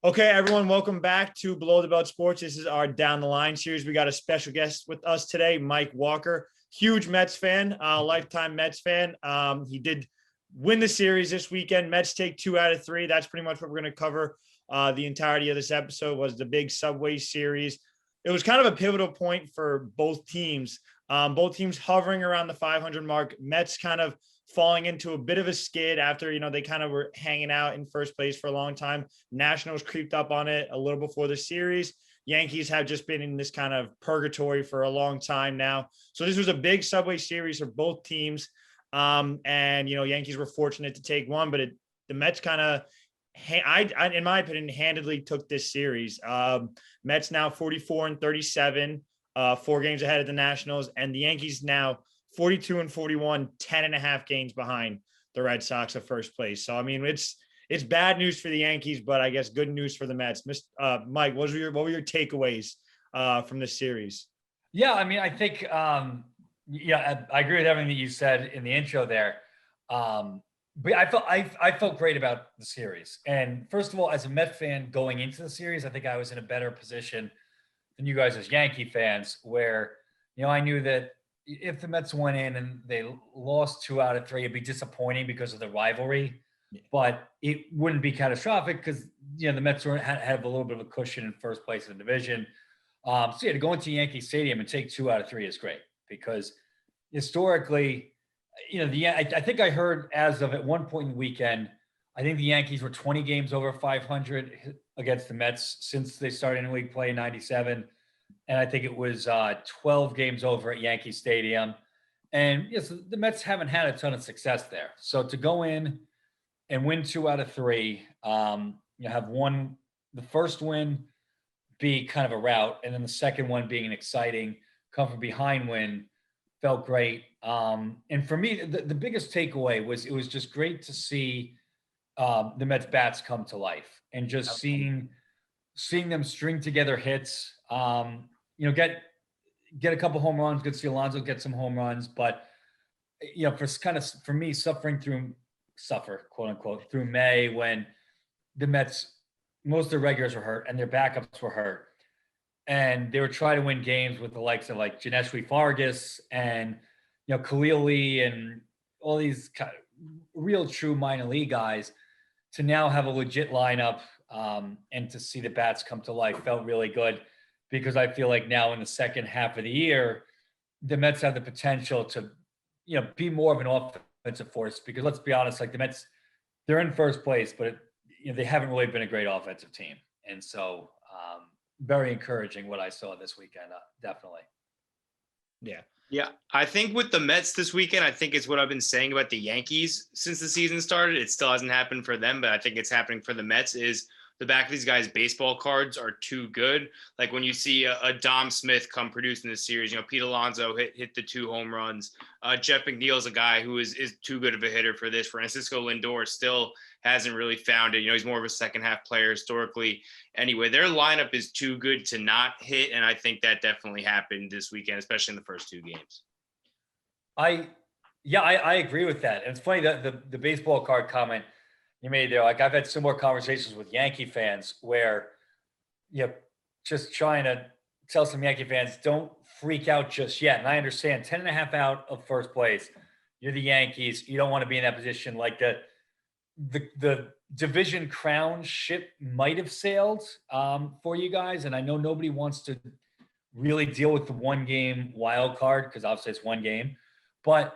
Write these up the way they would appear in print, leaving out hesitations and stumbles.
Okay, everyone, welcome back to Below the Belt Sports. This is our Down the Line series. We got a special guest with us today, Mike Walker, huge Mets fan, lifetime Mets fan. He did win the series this weekend. Mets take 2 out of 3. That's pretty much what we're going to cover. The entirety of this episode was the big Subway series. It was kind of a pivotal point for both teams. Both teams hovering around the 500 mark. Mets kind of falling into a bit of a skid after, they kind of were hanging out in first place for a long time. Nationals creeped up on it a little before the series. Yankees have just been in this kind of purgatory for a long time now. So this was a big Subway series for both teams. Yankees were fortunate to take one, but the Mets kind of, in my opinion, handedly took this series. Mets now 44-37, 4 games ahead of the Nationals, and the Yankees now 42-41, 10.5 games behind the Red Sox at first place. So, I mean, it's bad news for the Yankees, but I guess good news for the Mets. Mike, what were your takeaways from this series? Yeah, I mean, I think, I agree with everything that you said in the intro there. But I felt great about the series. And first of all, as a Met fan going into the series, I think I was in a better position than you guys as Yankee fans, where, I knew that if the Mets went in and they lost 2 out of 3, it'd be disappointing because of the rivalry, but it wouldn't be catastrophic because, the Mets have a little bit of a cushion in first place in the division. To go into Yankee Stadium and take 2 out of 3 is great because historically, I think I heard as of at one point in the weekend, I think the Yankees were 20 games over 500 against the Mets since they started in league play in 97. And I think it was 12 games over at Yankee Stadium. And yes, the Mets haven't had a ton of success there. So to go in and win 2 out of 3, have the first win be kind of a rout, and then the second one being an exciting come from behind win felt great. And for me, the biggest takeaway was it was just great to see the Mets bats come to life and just seeing them string together hits. Get a couple home runs. Good to see Alonso get some home runs, but for me, quote unquote, through May when the Mets, most of their regulars were hurt and their backups were hurt, and they were trying to win games with the likes of like Janesh Vargas and Khalil Lee and all these kind of real true minor league guys. To now have a legit lineup and to see the bats come to life felt really good. Because I feel like now in the second half of the year, the Mets have the potential to, be more of an offensive force. Because let's be honest, like the Mets, they're in first place, but they haven't really been a great offensive team. And so, very encouraging what I saw this weekend, definitely. Yeah. I think with the Mets this weekend, I think it's what I've been saying about the Yankees since the season started. It still hasn't happened for them, but I think it's happening for the Mets is the back of these guys' baseball cards are too good. Like when you see a Dom Smith come produce in this series, Pete Alonso hit the 2 home runs. Jeff McNeil's a guy who is too good of a hitter for this. Francisco Lindor still hasn't really found it. He's more of a second half player historically. Anyway, their lineup is too good to not hit. And I think that definitely happened this weekend, especially in the first 2 games. I agree with that. And it's funny that the baseball card comment you made there, like I've had similar conversations with Yankee fans where, just trying to tell some Yankee fans, don't freak out just yet. And I understand 10.5 out of first place. You're the Yankees. You don't want to be in that position. Like the division crown ship might have sailed for you guys. And I know nobody wants to really deal with the 1 game wild card because obviously it's 1 game. But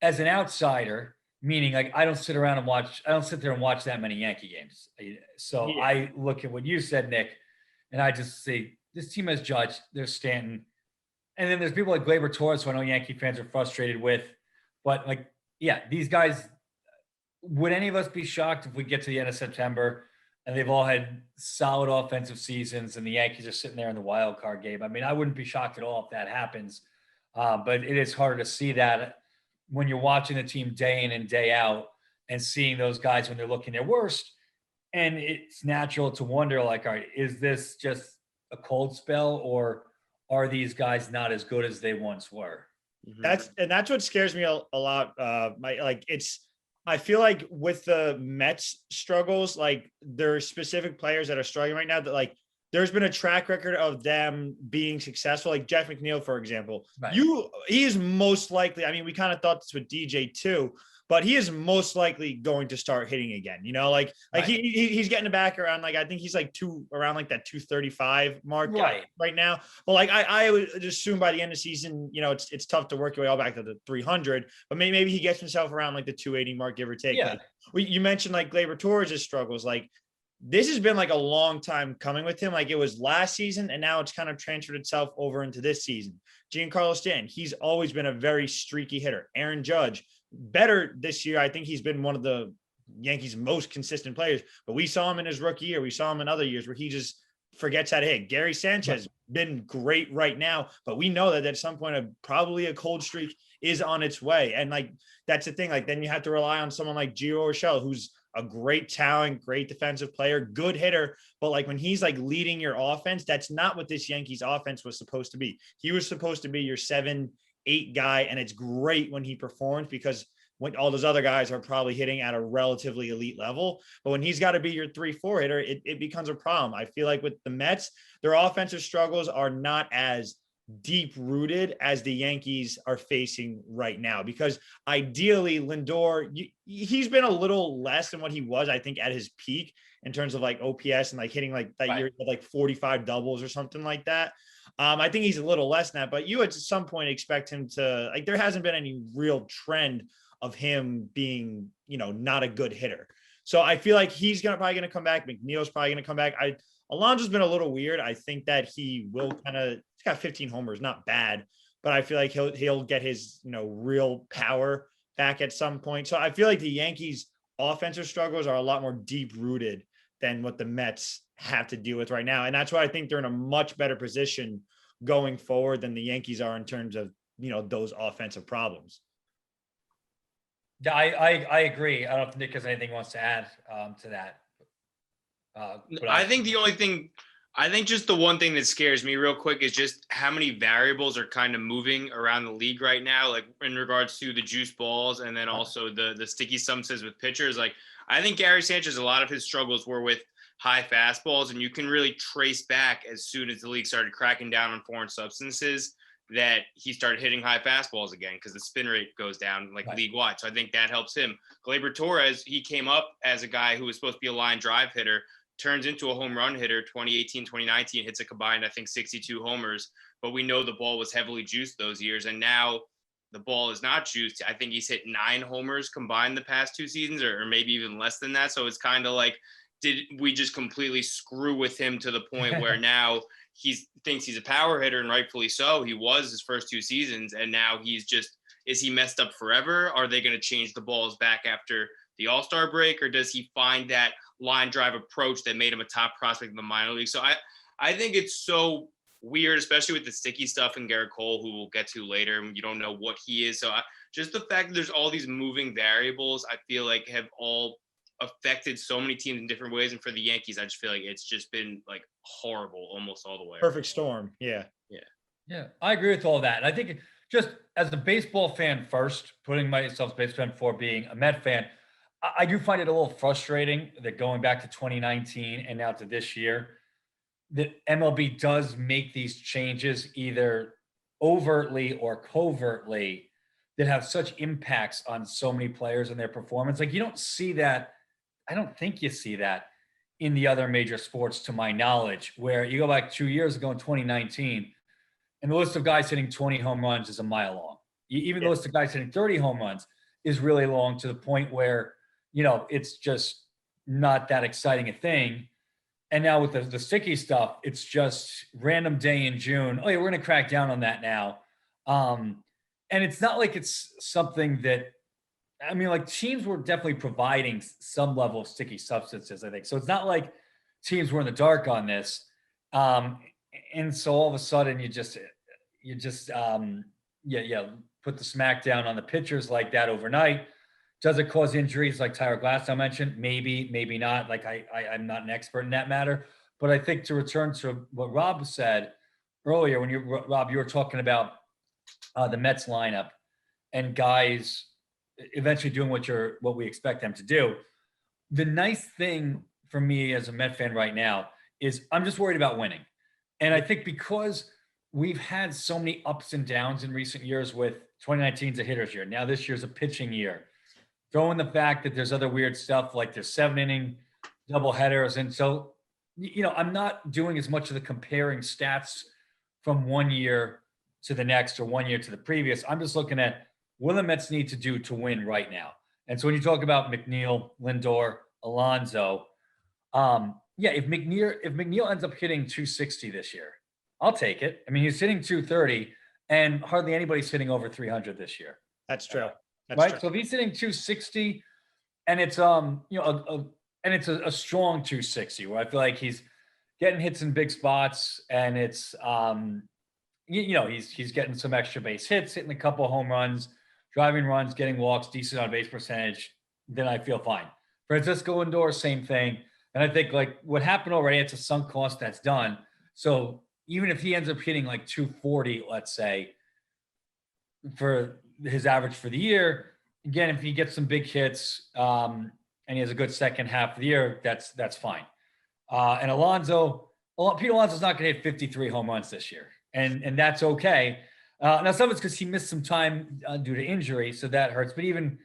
as an outsider, meaning like I don't sit there and watch that many Yankee games. So yeah. I look at what you said, Nick, and I just say this team has Judge, there's Stanton. And then there's people like Glaber Torres, who I know Yankee fans are frustrated with. But these guys, would any of us be shocked if we get to the end of September and they've all had solid offensive seasons and the Yankees are sitting there in the wild card game? I mean, I wouldn't be shocked at all if that happens. But it is harder to see that when you're watching the team day in and day out and seeing those guys when they're looking their worst. And it's natural to wonder, like, all right, is this just a cold spell or are these guys not as good as they once were? That's what scares me a lot. I feel like with the Mets struggles, like there are specific players that are struggling right now that like there's been a track record of them being successful. Like Jeff McNeil, for example, Right. he is most likely, I mean, we kind of thought this with DJ too, but he is most likely going to start hitting again. You know, like Right. he's getting back around, like I think he's like around like that 235 mark right now. But like I would assume by the end of the season, you know, it's tough to work your way all back to the 300, but maybe he gets himself around like the 280 mark, give or take. Yeah. Like, you mentioned like Glaber Torres' struggles. Like this has been like a long time coming with him. Like it was last season, and now it's kind of transferred itself over into this season. Giancarlo Stanton, he's always been a very streaky hitter. Aaron Judge, better this year. I think he's been one of the Yankees' most consistent players, but we saw him in his rookie year. We saw him in other years where he just forgets how to hit. Gary Sanchez been great right now, but we know that at some point, probably a cold streak is on its way. And like, that's the thing. Like, then you have to rely on someone like Gio Urshela, who's a great talent, great defensive player, good hitter. But like when he's like leading your offense, that's not what this Yankees offense was supposed to be. He was supposed to be your 7-8 guy. And it's great when he performs because when all those other guys are probably hitting at a relatively elite level. But when he's got to be your 3-4 hitter, it becomes a problem. I feel like with the Mets, their offensive struggles are not as deep rooted as the Yankees are facing right now, because ideally Lindor, he's been a little less than what he was, I think, at his peak in terms of like OPS and like hitting like that year like 45 doubles or something like that. I think he's a little less than that, but you at some point expect him to, like, there hasn't been any real trend of him being, you know, not a good hitter. So I feel like he's probably going to come back. McNeil's probably going to come back. Alonso's been a little weird. I think that he will he's got 15 homers, not bad, but I feel like he'll get his, you know, real power back at some point. So I feel like the Yankees offensive struggles are a lot more deep rooted than what the Mets have to deal with right now. And that's why I think they're in a much better position going forward than the Yankees are in terms of, you know, those offensive problems. Yeah, I agree. I don't know if Nick has anything he wants to add to that. I think just the one thing that scares me real quick is just how many variables are kind of moving around the league right now, like in regards to the juice balls and then also the sticky substances with pitchers. Like I think Gary Sanchez, a lot of his struggles were with high fastballs, and you can really trace back as soon as the league started cracking down on foreign substances that he started hitting high fastballs again because the spin rate goes down like league wide. So I think that helps him. Glaber Torres, he came up as a guy who was supposed to be a line drive hitter, turns into a home run hitter. 2018, 2019 hits a combined, I think 62 homers, but we know the ball was heavily juiced those years. And now the ball is not juiced. I think he's hit 9 homers combined the past 2 seasons, or maybe even less than that. So it's kind of like, did we just completely screw with him to the point where now he thinks he's a power hitter, and rightfully so. He was his first 2 seasons, and now is he messed up forever? Are they going to change the balls back after the All-Star break, or does he find that line drive approach that made him a top prospect in the minor league? So I think it's so weird, especially with the sticky stuff in Garrett Cole, who we'll get to later, and you don't know what he is. So just the fact that there's all these moving variables, I feel like have all affected so many teams in different ways. And for the Yankees, I just feel like it's just been like horrible almost all the way. Perfect storm. Yeah. I agree with all that. And I think just as a baseball fan first, putting myself as a baseball fan for being a Met fan, I do find it a little frustrating that going back to 2019 and now to this year, that MLB does make these changes either overtly or covertly that have such impacts on so many players and their performance. Like you don't see that. I don't think you see that in the other major sports, to my knowledge, where you go back 2 years ago in 2019, and the list of guys hitting 20 home runs is a mile long. Even the list of guys hitting 30 home runs is really long, to the point where, you know, it's just not that exciting a thing. And now with the sticky stuff, it's just random day in June. Oh yeah, we're going to crack down on that now. And it's not like it's something that, I mean, like teams were definitely providing some level of sticky substances, I think. So it's not like teams were in the dark on this. And so all of a sudden you just put the smack down on the pitchers like that overnight. Does it cause injuries like Tyler Glasnow mentioned? Maybe, maybe not. Like I'm not an expert in that matter, but I think to return to what Rob said earlier, when Rob, you were talking about the Mets lineup and guys eventually doing what we expect them to do. The nice thing for me as a Met fan right now is I'm just worried about winning. And I think because we've had so many ups and downs in recent years, with 2019 is a hitter's year. Now this year's a pitching year. Throw in the fact that there's other weird stuff like there's 7-inning double headers. And so, I'm not doing as much of the comparing stats from one year to the next or 1 year to the previous. I'm just looking at what the Mets need to do to win right now. And so when you talk about McNeil, Lindor, Alonso, if McNeil ends up hitting 260 this year, I'll take it. I mean, he's hitting 230, and hardly anybody's hitting over 300 this year. That's true. That's right. true. So if he's hitting 260, and it's it's a strong 260, where I feel like he's getting hits in big spots, and it's he's getting some extra base hits, hitting a couple of home runs, driving runs, getting walks, decent on base percentage, then I feel fine. Francisco Lindor, same thing. And I think like what happened already, it's a sunk cost that's done. So even if he ends up hitting like 240, let's say, for his average for the year, again, if he gets some big hits and he has a good second half of the year, that's fine. And Pete Alonso's not going to hit 53 home runs this year, and that's okay. Now some of it's because he missed some time due to injury, so that hurts. But even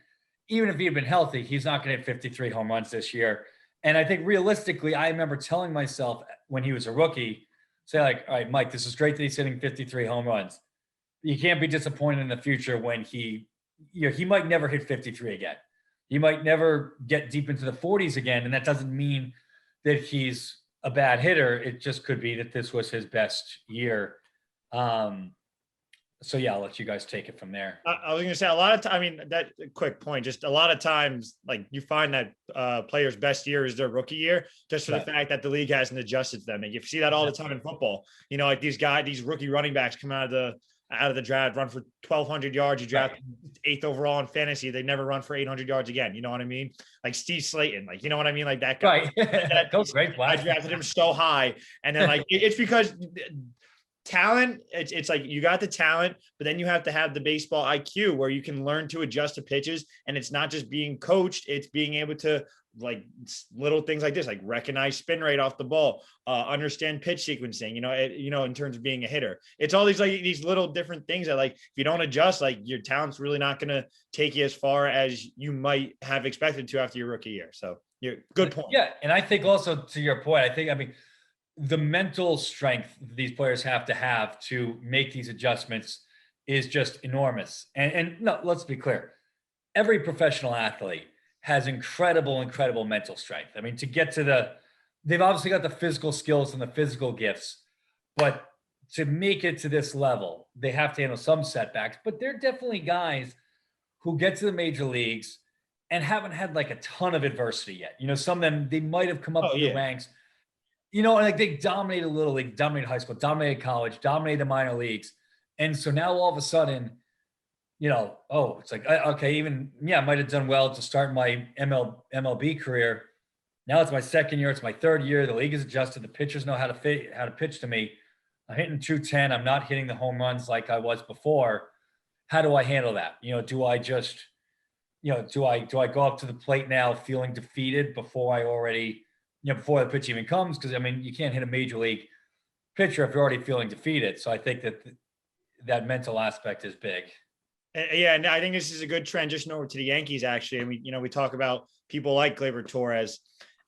if he had been healthy, he's not going to hit 53 home runs this year. And I think realistically, I remember telling myself when he was a rookie, say like, all right, Mike, this is great that he's hitting 53 home runs. You can't be disappointed in the future when he might never hit 53 again. He might never get deep into the 40s again. And that doesn't mean that he's a bad hitter. It just could be that this was his best year. So yeah, I'll let you guys take it from there. I was going to say a lot of time. I mean, that quick point, just a lot of times, like you find that players' best year is their rookie year, just for the fact that the league hasn't adjusted to them. And you see that all the time in football. Like these rookie running backs come out of the draft, run for 1,200 yards. You draft 8th overall in fantasy. They never run for 800 yards again. You know what I mean? Like Steve Slayton, like, you know what I mean? Like that guy. Right. Great. I drafted him so high. And then like, it's because talent, it's like you got the talent, but then you have to have the baseball IQ where you can learn to adjust to pitches. And it's not just being coached, it's being able to like little things like this, like recognize spin rate off the ball, understand pitch sequencing, in terms of being a hitter. It's all these little different things that like, if you don't adjust, like your talent's really not going to take you as far as you might have expected to after your rookie year. So you're good point. Yeah. And I think also to your point, the mental strength these players have to make these adjustments is just enormous. And no, let's be clear. Every professional athlete has incredible mental strength. I mean, to get to they've obviously got the physical skills and the physical gifts, but to make it to this level, they have to handle some setbacks. But there are definitely guys who get to the major leagues and haven't had like a ton of adversity yet. Some of them, they might have come up through the ranks. And like they dominated Little League, dominated high school, dominated college, dominated the minor leagues. And so now all of a sudden, it's like, okay, I might have done well to start my MLB career. Now it's my second year. It's my third year. The league is adjusted. The pitchers know how to pitch to me. I'm hitting 210. I'm not hitting the home runs like I was before. How do I handle that? Do I just, do I go up to the plate now feeling defeated before before the pitch even comes? Because you can't hit a major league pitcher if you're already feeling defeated. So I think that mental aspect is big. Yeah, and I think this is a good transition over to the Yankees, actually. And we talk about people like Glaber Torres,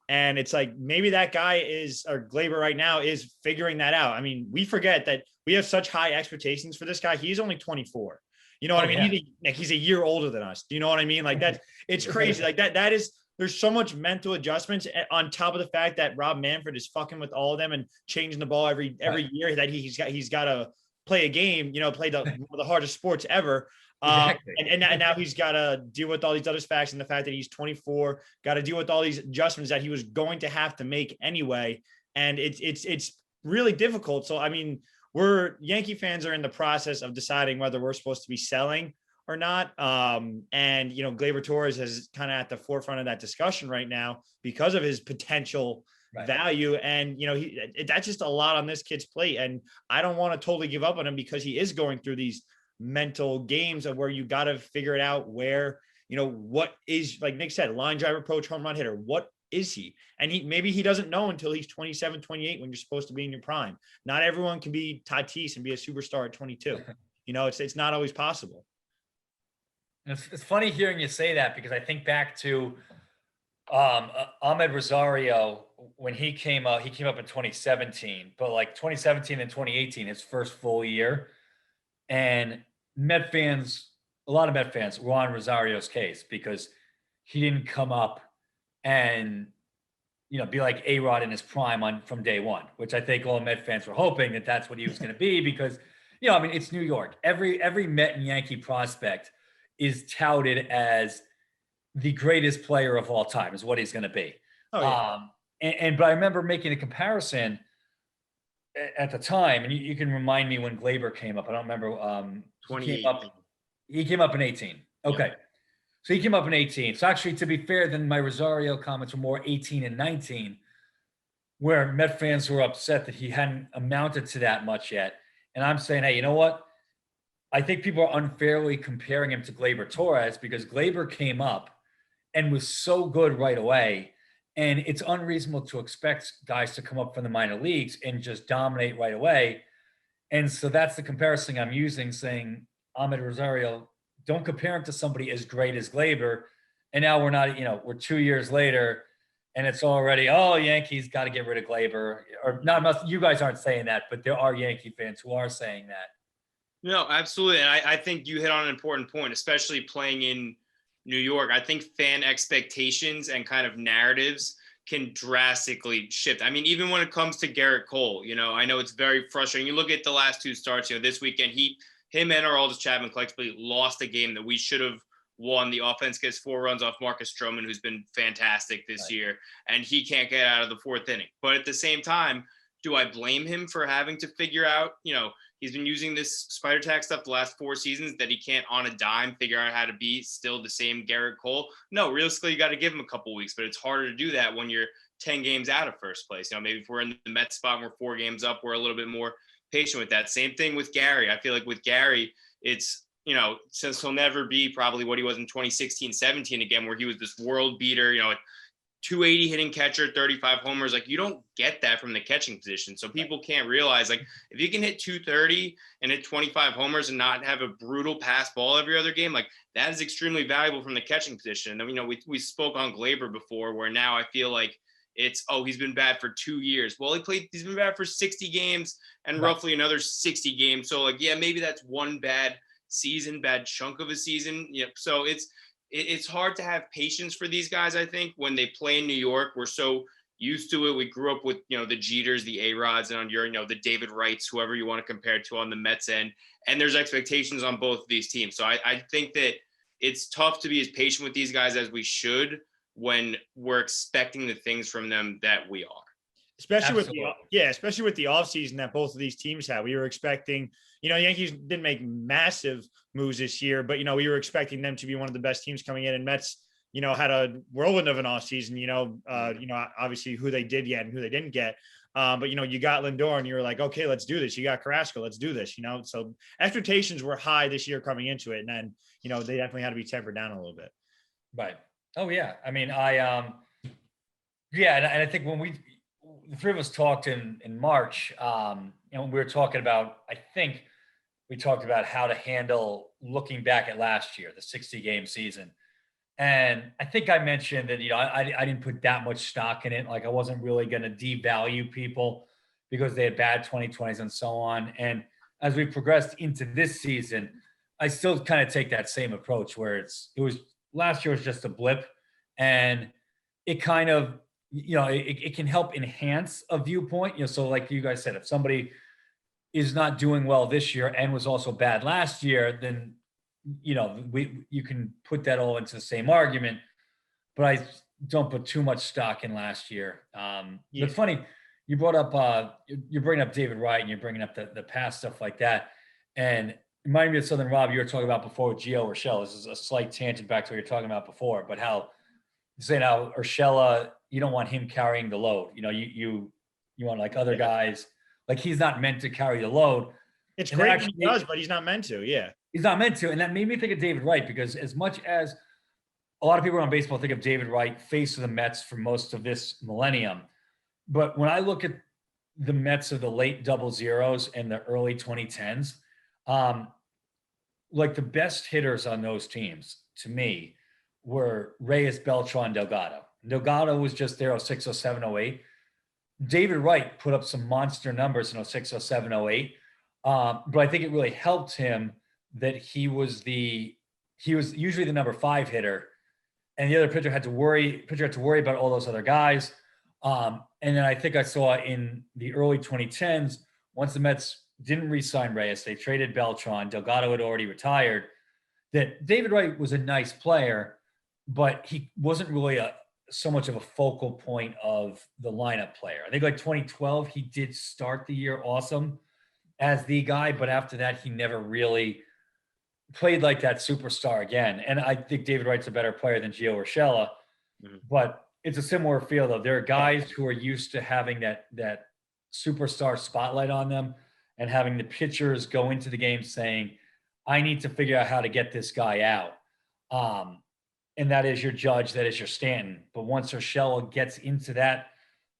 and it's like maybe that guy Glaber right now is figuring that out. I mean, we forget that we have such high expectations for this guy. He's only 24. You know what I mean? Yeah. He's a year older than us. Do you know what I mean? Like it's crazy. Like that is. There's so much mental adjustments on top of the fact that Rob Manfred is fucking with all of them and changing the ball every year that he's got to play a game. Play one of the hardest sports ever. Exactly. And now he's got to deal with all these other facts and the fact that he's 24, got to deal with all these adjustments that he was going to have to make anyway. And it's really difficult. So, Yankee fans are in the process of deciding whether we're supposed to be selling or not. And Glaber Torres is kind of at the forefront of that discussion right now because of his potential value. And, that's just a lot on this kid's plate. And I don't want to totally give up on him because he is going through these mental games of where you got to figure it out where what is, like Nick said, line drive approach, home run hitter. What is he? And maybe he doesn't know until he's 27, 28 when you're supposed to be in your prime. Not everyone can be Tatis and be a superstar at 22. It's not always possible. It's funny hearing you say that, because I think back to Ahmed Rosario when he came up in 2017, but like 2017 and 2018, his first full year. And a lot of Met fans were on Rosario's case because he didn't come up and, be like A-Rod in his prime from day one, which I think all Met fans were hoping that that's what he was going to be because, it's New York. Every Met and Yankee prospect is touted as the greatest player of all time is what he's going to be. Oh, yeah. But I remember making a comparison at the time, and you can remind me when Glaber came up. I don't remember. 2018. He came up in 18. Okay. Yep. So he came up in 18. So actually, to be fair, then my Rosario comments were more 18 and 19, where Met fans were upset that he hadn't amounted to that much yet. And I'm saying, hey, you know what? I think people are unfairly comparing him to Glaber Torres because Glaber came up and was so good right away. And it's unreasonable to expect guys to come up from the minor leagues and just dominate right away. And so that's the comparison I'm using, saying Ahmed Rosario, don't compare him to somebody as great as Glaber. And now we're not, we're 2 years later and it's already, Yankees got to get rid of Glaber. Or not, you guys aren't saying that, but there are Yankee fans who are saying that. No, absolutely. And I think you hit on an important point, especially playing in New York. I think fan expectations and kind of narratives can drastically shift. I mean, even when it comes to Garrett Cole, I know it's very frustrating. You look at the last two starts, this weekend, him and Aroldis Chapman collectively lost a game that we should have won. The offense gets 4 runs off Marcus Stroman, who's been fantastic this year, and he can't get out of the 4th inning. But at the same time, do I blame him for having to figure out, he's been using this spider tack stuff the last 4 seasons that he can't on a dime figure out how to be still the same Garrett Cole? No, realistically, you got to give him a couple weeks, but it's harder to do that when you're 10 games out of first place. Maybe if we're in the Mets spot and we're 4 games up, we're a little bit more patient with that. Same thing with Gary. I feel like with Gary, it's, since he'll never be probably what he was in 2016, 17 again, where he was this world beater, 280 hitting catcher, 35 homers. Like, you don't get that from the catching position. So people can't realize, like, if you can hit 230 and hit 25 homers and not have a brutal pass ball every other game, like, that is extremely valuable from the catching position. And then, we spoke on Glaber before, where now I feel like it's, he's been bad for 2 years. Well, he's been bad for 60 games and roughly another 60 games. So, like, yeah, maybe that's one bad chunk of a season. So it's hard to have patience for these guys. I think when they play in New York, we're so used to it. We grew up with, the Jeters, the A-Rods, and on your, the David Wrights, whoever you want to compare it to on the Mets end. And there's expectations on both of these teams. So I think that it's tough to be as patient with these guys as we should when we're expecting the things from them that we are. Especially with the offseason that both of these teams had. We were expecting, Yankees didn't make massive moves this year, but, we were expecting them to be one of the best teams coming in. And Mets, had a whirlwind of an offseason, obviously who they did get and who they didn't get. But, you got Lindor and you were like, okay, let's do this. You got Carrasco, let's do this, So expectations were high this year coming into it. And then, they definitely had to be tempered down a little bit. Right. Oh, yeah. I mean, and I think when the 3 of us talked in March, we were talking about, I think we talked about how to handle looking back at last year, the 60-game season. And I think I mentioned that, I didn't put that much stock in it. Like, I wasn't really going to devalue people because they had bad 2020s and so on. And as we progressed into this season, I still kind of take that same approach where last year was just a blip, and it kind of, it can help enhance a viewpoint. So like you guys said, if somebody is not doing well this year and was also bad last year, then, you can put that all into the same argument, but I don't put too much stock in last year. It's funny. You brought up, you're bringing up David Wright and you're bringing up the past stuff like that. And it reminded me of something, Rob, you were talking about before with Gio Urshela. This is a slight tangent back to what you were talking about before, but how saying how Urshela, you don't want him carrying the load. You want like other guys, like he's not meant to carry the load. It's great when he does, but he's not meant to. Yeah. He's not meant to. And that made me think of David Wright, because as much as a lot of people around baseball think of David Wright, face of the Mets for most of this millennium. But when I look at the Mets of the late double zeros and the early 2010s, like the best hitters on those teams to me were Reyes, Beltran, Delgado. Delgado was just there 06, 07, 08. David Wright put up some monster numbers in 06, 07, 08. But I think it really helped him that he was usually the number 5 hitter, and the other pitcher had to worry about all those other guys. And then I think I saw in the early 2010s, once the Mets didn't re-sign Reyes, they traded Beltran. Delgado had already retired. That David Wright was a nice player, but he wasn't really so much of a focal point of the lineup player. I think like 2012, he did start the year awesome as the guy, but after that, he never really played like that superstar again. And I think David Wright's a better player than Gio Urshela, but it's a similar feel though. There are guys who are used to having that superstar spotlight on them and having the pitchers go into the game saying, I need to figure out how to get this guy out. And that is your Judge, that is your Stanton. But once Urshela gets into that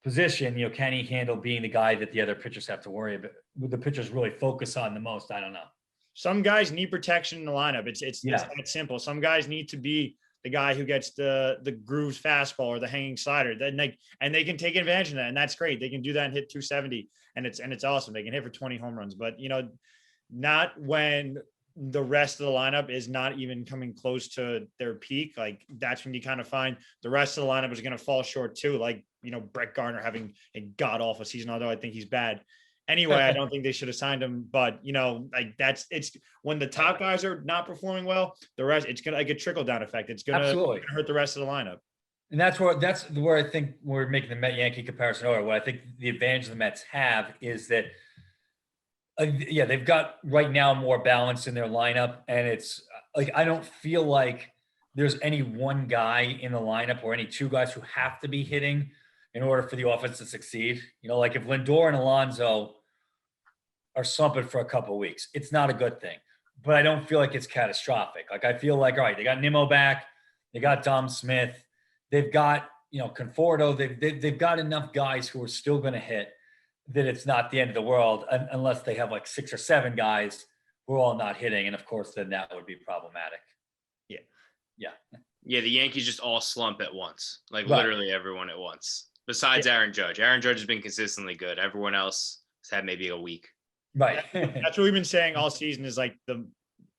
position, can he handle being the guy that the other pitchers have to worry about? Would the pitchers really focus on the most? I don't know. Some guys need protection in the lineup. It's that simple. Some guys need to be the guy who gets the grooves fastball or the hanging slider. And they can take advantage of that, and that's great. They can do that and hit 270, and it's awesome. They can hit for 20 home runs, but not when the rest of the lineup is not even coming close to their peak. Like that's when you kind of find the rest of the lineup is going to fall short too. Like Brett Gardner having a god awful season, although I think he's bad. Anyway, I don't think they should have signed him, but it's when the top guys are not performing well, the rest, it's gonna like a trickle down effect. It's gonna hurt the rest of the lineup. And that's where I think we're making the Met Yankee comparison. Or what I think the advantage the Mets have is that, they've got right now more balance in their lineup, and it's like I don't feel like there's any one guy in the lineup or any two guys who have to be hitting in order for the offense to succeed. Like if Lindor and Alonso are slumping for a couple of weeks, it's not a good thing. But I don't feel like it's catastrophic. Like I feel like, all right, they got Nimmo back, they got Dom Smith, they've got Conforto, they've got enough guys who are still going to hit that it's not the end of the world unless they have like 6 or 7 guys who are all not hitting, and of course then that would be problematic. Yeah, the Yankees just all slump at once, like literally everyone at once. Besides Aaron Judge. Aaron Judge has been consistently good. Everyone else has had maybe a week. Right. That's what we've been saying all season is like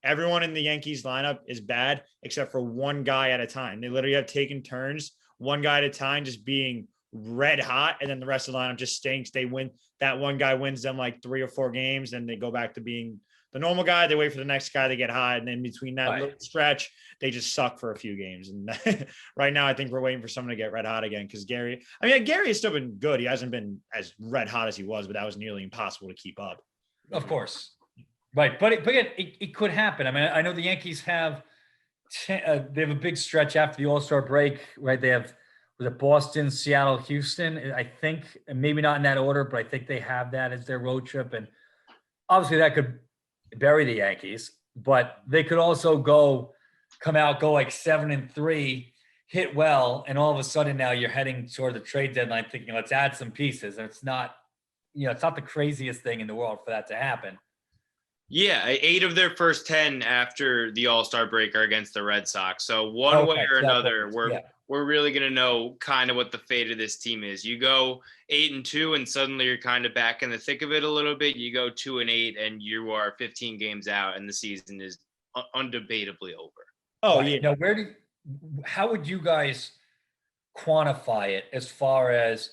everyone in the Yankees lineup is bad except for one guy at a time. They literally have taken turns, one guy at a time, just being red hot, and then the rest of the lineup just stinks. They win. That one guy wins them like 3 or 4 games, and they go back to being the normal guy. They wait for the next guy to get hot, and then between that little stretch, they just suck for a few games. And right now, I think we're waiting for someone to get red hot again because Gary has still been good. He hasn't been as red hot as he was, but that was nearly impossible to keep up. Of course. Right. But again, it could happen. I mean, I know the Yankees have they have a big stretch after the All-Star break, right? They have Boston, Seattle, Houston, I think, and maybe not in that order, but I think they have that as their road trip. And obviously that could bury the Yankees, but they could also go like 7-3, hit well, and all of a sudden now you're heading toward the trade deadline thinking, let's add some pieces. And it's not the craziest thing in the world for that to happen. Yeah, 8 of their first 10 after the All-Star break are against the Red Sox. So one way or another, we're really going to know kind of what the fate of this team is. You go 8-2 and suddenly you're kind of back in the thick of it a little bit. You go 2-8 and you are 15 games out and the season is undebatably over. Oh, yeah. Now, how would you guys quantify it as far as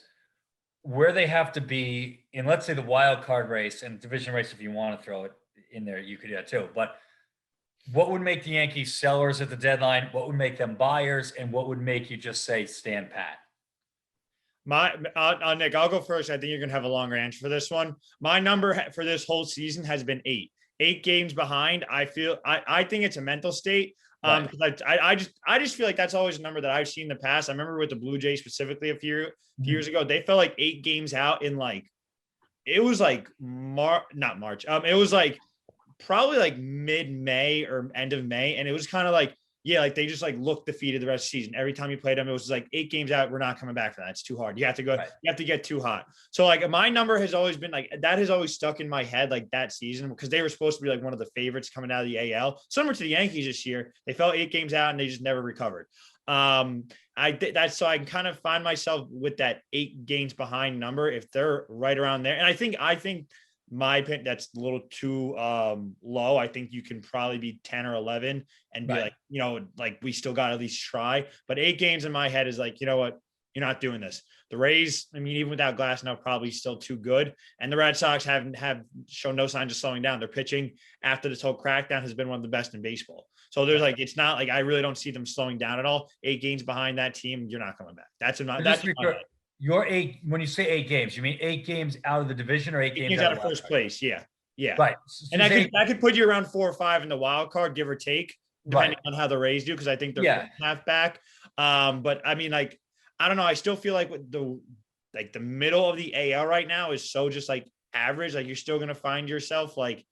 where they have to be in, let's say, the wild card race and division race, if you want to throw it in there, you could do that too. But what would make the Yankees sellers at the deadline? What would make them buyers? And what would make you just say stand pat? Nick, I'll go first. I think you're going to have a longer answer for this one. My number for this whole season has been 8 games behind. I think it's a mental state. I just feel like that's always a number that I've seen in the past. I remember with the Blue Jays specifically a few years ago, they felt like 8 games out in it was like not March. It was like probably like mid-May or end of May. And it was kind of like yeah, like they just like looked defeated the rest of the season. Every time you played them, it was just like 8 games out. We're not coming back for that. It's too hard. You have to go, Right. you have to get too hot. So like my number has always been like, that has always stuck in my head, like that season, because they were supposed to be like one of the favorites coming out of the AL. Similar to the Yankees this year. They fell 8 games out and they just never recovered. That's so I can kind of find myself with that 8 games behind number if they're right around there. And I think my opinion, that's a little too low. I think you can probably be 10 or 11 and be like, like we still got to at least try. But 8 games in my head is like, you know what? You're not doing this. The Rays, I mean, even without Glasnow, probably still too good. And the Red Sox have shown no signs of slowing down. Their pitching after this whole crackdown has been one of the best in baseball. So there's like, it's not like I really don't see them slowing down at all. 8 games behind that team, you're not coming back. That's your 8. When you say 8 games, you mean 8 games out of the division or 8 games out of first place? Yeah. Right. So and that could put you around 4 or 5 in the wild card, give or take, depending on how the Rays do, because I think they're half back. But I mean, like, I don't know. I still feel like with the middle of the AL right now is so just like average. Like you're still gonna find yourself like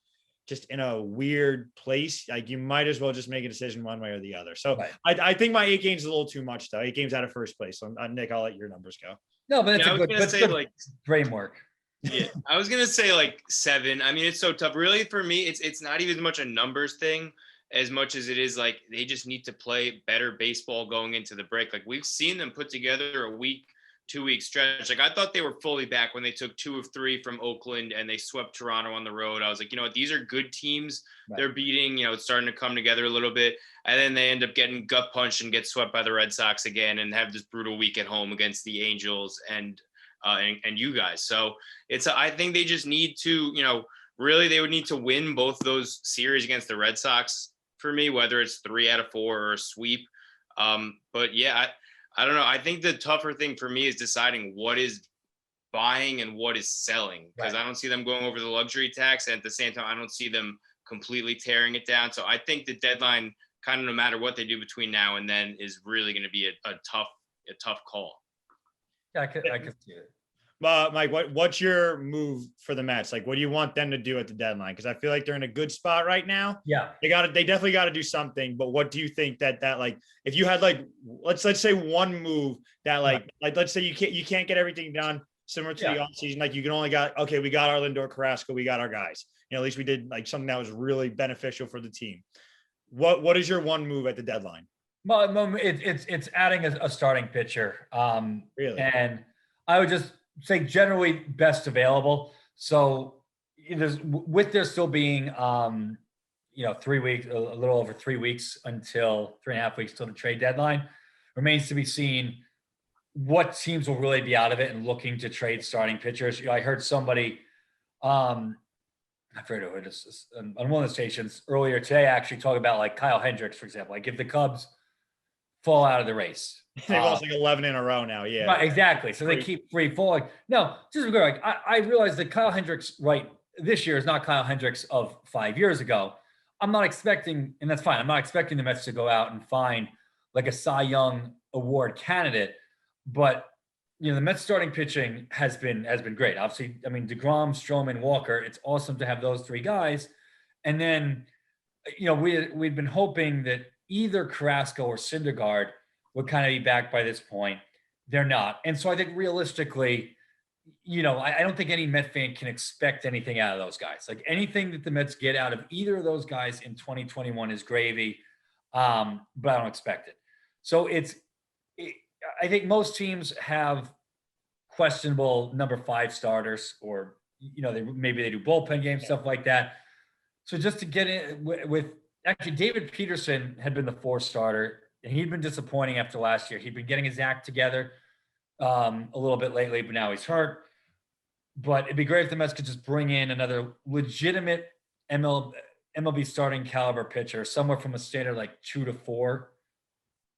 just in a weird place. Like you might as well just make a decision one way or the other. So I think my 8 games is a little too much though. 8 games out of first place. So Nick, I'll let your numbers go. No, but that's a good like framework. Yeah, I was gonna say like 7. I mean, it's so tough. Really, for me, it's not even as much a numbers thing as much as it is like they just need to play better baseball going into the break. Like we've seen them put together a 2-week stretch. Like I thought they were fully back when they took 2 of 3 from Oakland and they swept Toronto on the road. I was like, you know what, these are good teams. Right. They're beating, it's starting to come together a little bit. And then they end up getting gut punched and get swept by the Red Sox again and have this brutal week at home against the Angels and you guys. So I think they just need to, really they would need to win both those series against the Red Sox for me, whether it's 3 out of 4 or a sweep. But yeah, I don't know. I think the tougher thing for me is deciding what is buying and what is selling, because I don't see them going over the luxury tax. And at the same time, I don't see them completely tearing it down. So I think the deadline, kind of no matter what they do between now and then, is really going to be a tough call. Yeah, I could see it. Mike, what's your move for the Mets? Like, what do you want them to do at the deadline? Because I feel like they're in a good spot right now. Yeah, they definitely got to do something. But what do you think that like, if you had like, let's say one move that like let's say you can't get everything done similar to the offseason. Like you can only we got our Lindor, Carrasco, we got our guys. At least we did like something that was really beneficial for the team. What is your one move at the deadline? Well, it's adding a starting pitcher. Really, and I would just say generally best available. So with there still being 3 weeks, a little over 3 weeks until 3.5 weeks till the trade deadline, remains to be seen what teams will really be out of it and looking to trade starting pitchers. I heard somebody, I forget who it is, on one of the stations earlier today actually talk about like Kyle Hendricks, for example. Like if the Cubs fall out of the race, they've lost like 11 in a row now. Yeah, right, exactly. So they keep free falling. No, just like I realize that Kyle Hendricks this year is not Kyle Hendricks of 5 years ago. I'm not expecting, and that's fine. I'm not expecting the Mets to go out and find like a Cy Young Award candidate, but the Mets starting pitching has been great. Obviously, I mean DeGrom, Stroman, Walker. It's awesome to have those 3 guys, and then we'd been hoping that either Carrasco or Syndergaard would kind of be back by this point. They're not. And so I think realistically, I don't think any Met fan can expect anything out of those guys. Like anything that the Mets get out of either of those guys in 2021 is gravy, but I don't expect it. So I think most teams have questionable number 5 starters, or, maybe they do bullpen games, stuff like that. So just to get in with actually David Peterson had been the 4th starter. And he'd been disappointing after last year. He'd been getting his act together a little bit lately, but now he's hurt. But it'd be great if the Mets could just bring in another legitimate MLB starting caliber pitcher, somewhere from a standard like 2 to 4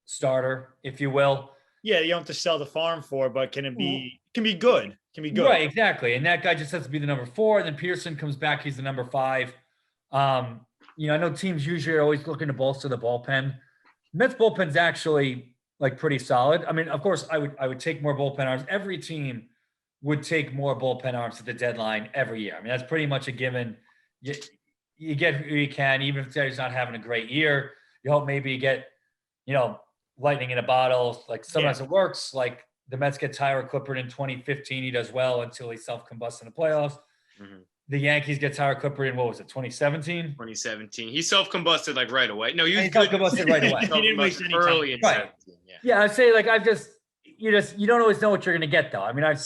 starter, if you will. Yeah, you don't have to sell the farm for, but can be good. Can be good. Right, exactly. And that guy just has to be the number 4. And then Peterson comes back, he's the number 5. I know teams usually are always looking to bolster the bullpen. Mets bullpen's actually like pretty solid. I mean, of course, I would take more bullpen arms. Every team would take more bullpen arms at the deadline every year. I mean, that's pretty much a given. You get who you can, even if he's not having a great year. You hope maybe you get lightning in a bottle. Like sometimes it works. Like the Mets get Tyler Clippard in 2015. He does well until he self-combusts in the playoffs. Mm-hmm. The Yankees get Tyler Clippard in, what was it, 2017? 2017. He self-combusted like right away. No, he was good. Self-combusted right away. He didn't waste any early in right. 17. Yeah, I'd say like you don't always know what you're going to get though. I mean, I've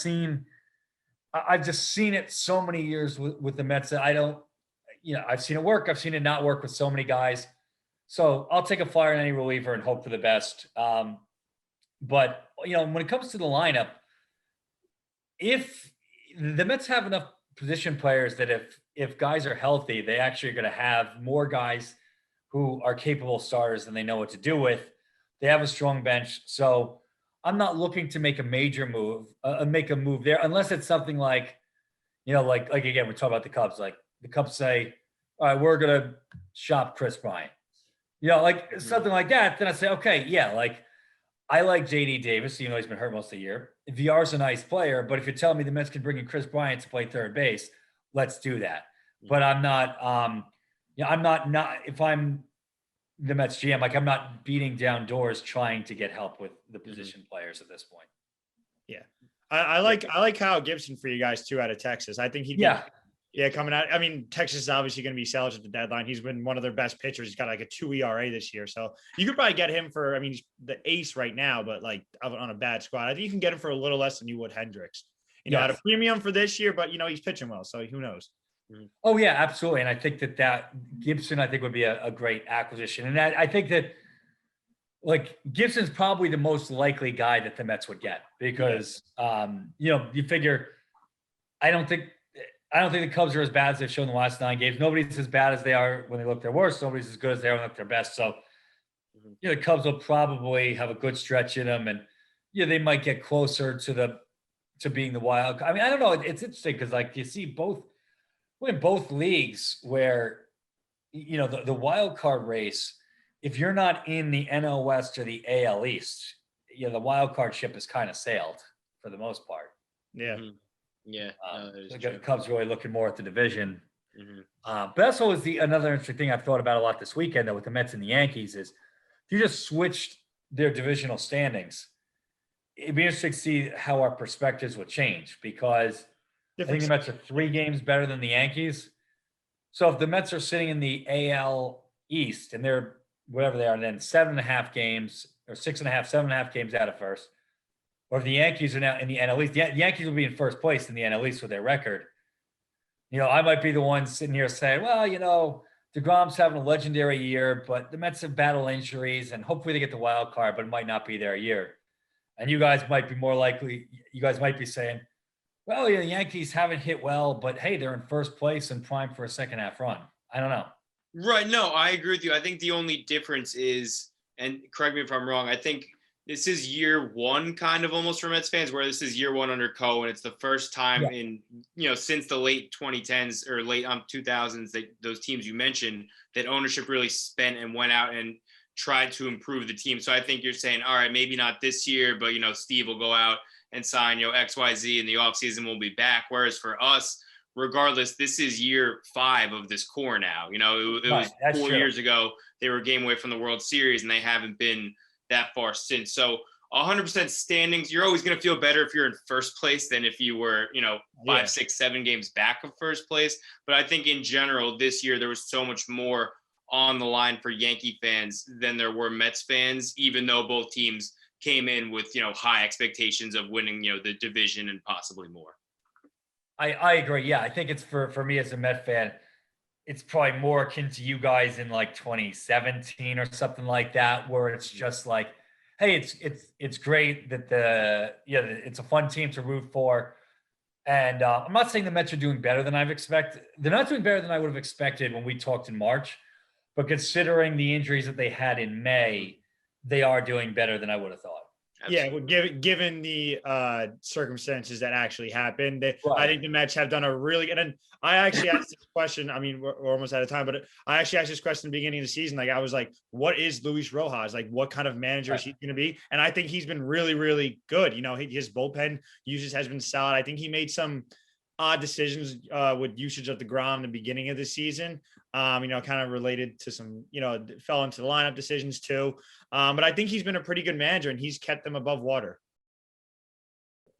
just seen it so many years with the Mets that I don't, I've seen it work. I've seen it not work with so many guys. So I'll take a flyer on any reliever and hope for the best. But when it comes to the lineup, if the Mets have enough position players that if guys are healthy, they actually are going to have more guys who are capable starters and they know what to do with. They have a strong bench. So I'm not looking to make a major move, make a move there, unless it's something like, like again, we're talking about the Cubs. Like the Cubs say, all right, we're going to shop Chris Bryant. Something like that. Then I say, okay, yeah, like I like JD Davis, even though he's been hurt most of the year. VR's a nice player, but if you're telling me the Mets can bring in Chris Bryant to play third base, let's do that. But I'm not, if I'm the Mets GM, like I'm not beating down doors trying to get help with the position players at this point. Yeah. I like Kyle Gibson for you guys too out of Texas. I think he'd be coming out. I mean, Texas is obviously going to be sellers at the deadline. He's been one of their best pitchers. He's got like a 2 ERA this year. So you could probably get him for, he's the ace right now, but like on a bad squad. I think you can get him for a little less than you would Hendricks, at a premium for this year, but he's pitching well. So who knows? Oh yeah, absolutely. And I think that Gibson, would be a great acquisition. And I think that like Gibson's probably the most likely guy that the Mets would get because, you figure, I don't think the Cubs are as bad as they've shown the last 9 games. Nobody's as bad as they are when they look their worst. Nobody's as good as they are when they look their best. So, the Cubs will probably have a good stretch in them, and they might get closer to being the wild. I mean, I don't know. It's interesting because like you see we're in both leagues where the wild card race. If you're not in the NL West or the AL East, the wild card ship has kind of sailed for the most part. Yeah. Mm-hmm. Yeah, the Cubs really looking more at the division. Mm-hmm. But that's always another interesting thing I've thought about a lot this weekend, though, with the Mets and the Yankees is if you just switched their divisional standings, it'd be interesting to see how our perspectives would change because I think the Mets are 3 games better than the Yankees. So if the Mets are sitting in the AL East and they're whatever they are, then 7.5 games or 6.5, 7.5 games out of first. Or if the Yankees are now in the NL East, the Yankees will be in first place in the NL East with their record. I might be the one sitting here saying, well, DeGrom's having a legendary year, but the Mets have battled injuries and hopefully they get the wild card, but it might not be their year. And you guys might be more likely, you guys might be saying, well, the Yankees haven't hit well, but hey, they're in first place and primed for a second half run. I don't know. Right. No, I agree with you. I think the only difference is, and correct me if I'm wrong, I think this is year 1 kind of almost for Mets fans, where this is year 1 under Cohen. It's the first time in, since the late 2010s or late 2000s, that those teams you mentioned, that ownership really spent and went out and tried to improve the team. So I think you're saying, all right, maybe not this year, but, Steve will go out and sign, XYZ in the offseason, we'll be back. Whereas for us, regardless, this is year 5 of this core now. It was 4 years ago, they were a game away from the World Series and they haven't been that far since. So 100% standings, you're always going to feel better if you're in first place than if you were, 5, 6, 7 games back of first place. But I think in general, this year, there was so much more on the line for Yankee fans than there were Mets fans, even though both teams came in with, high expectations of winning, the division and possibly more. I agree. Yeah, I think it's for me as a Met fan, it's probably more akin to you guys in like 2017 or something like that, where it's just like, hey, it's great that it's a fun team to root for. And I'm not saying the Mets are doing better than I've expected. They're not doing better than I would have expected when we talked in March, but considering the injuries that they had in May, they are doing better than I would have thought. Absolutely. Yeah, well, given the circumstances that actually happened, I think the Mets have done a really good. And I actually asked this question. I mean, we're almost out of time, but I actually asked this question at the beginning of the season. Like, I was like, "What is Luis Rojas? Like, what kind of manager is he going to be?" And I think he's been really, really good. His bullpen usage has been solid. I think he made some odd decisions with usage of DeGrom in the beginning of the season. Kind of related to some, fell into the lineup decisions too. But I think he's been a pretty good manager and he's kept them above water.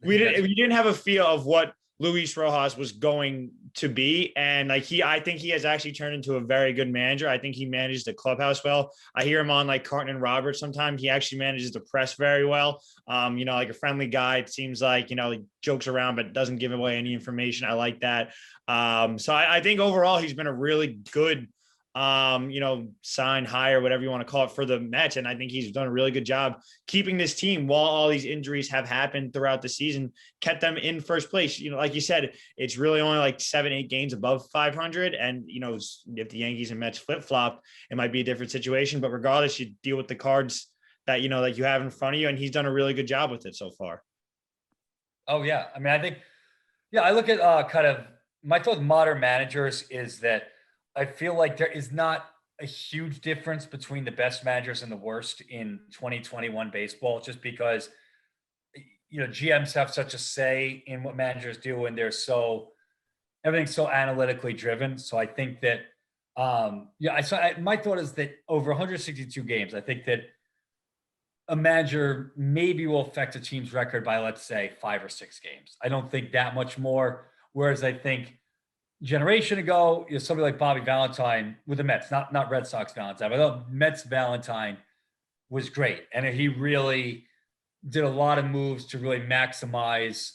We didn't have a feel of what Luis Rojas was going to be. And I think he has actually turned into a very good manager. I think he managed the clubhouse well. I hear him on like Carton and Roberts sometimes. He actually manages the press very well. Like a friendly guy. It seems like, he jokes around, but doesn't give away any information. I like that. So I think overall he's been a really good sign, hire, whatever you want to call it, for the Mets. And I think he's done a really good job keeping this team, while all these injuries have happened throughout the season, kept them in first place. Like you said, it's really only like 7-8 games above 500. And, if the Yankees and Mets flip flop, it might be a different situation, but regardless, you deal with the cards that, like you have in front of you. And he's done a really good job with it so far. Oh yeah. I mean, I think, I look at kind of my thought with modern managers is that I feel like there is not a huge difference between the best managers and the worst in 2021 baseball, just because, GMs have such a say in what managers do, and everything's so analytically driven. So I think that, my thought is that over 162 games, I think that a manager maybe will affect a team's record by, let's say, 5 or 6 games. I don't think that much more. Whereas I think generation ago, somebody like Bobby Valentine with the Mets, not Red Sox Valentine, but Mets Valentine was great. And he really did a lot of moves to really maximize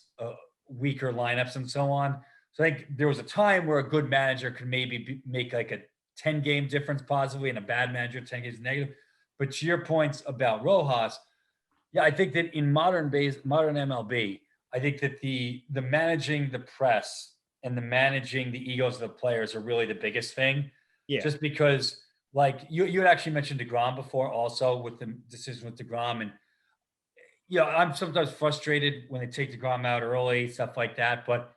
weaker lineups and so on. So I think there was a time where a good manager could maybe make like a 10-game difference positively, and a bad manager 10 games negative. But to your points about Rojas, I think that in modern MLB, I think that the managing the press and the managing the egos of the players are really the biggest thing. Yeah. Just because, like you had actually mentioned DeGrom before, also with the decision with DeGrom, and I'm sometimes frustrated when they take DeGrom out early, stuff like that. But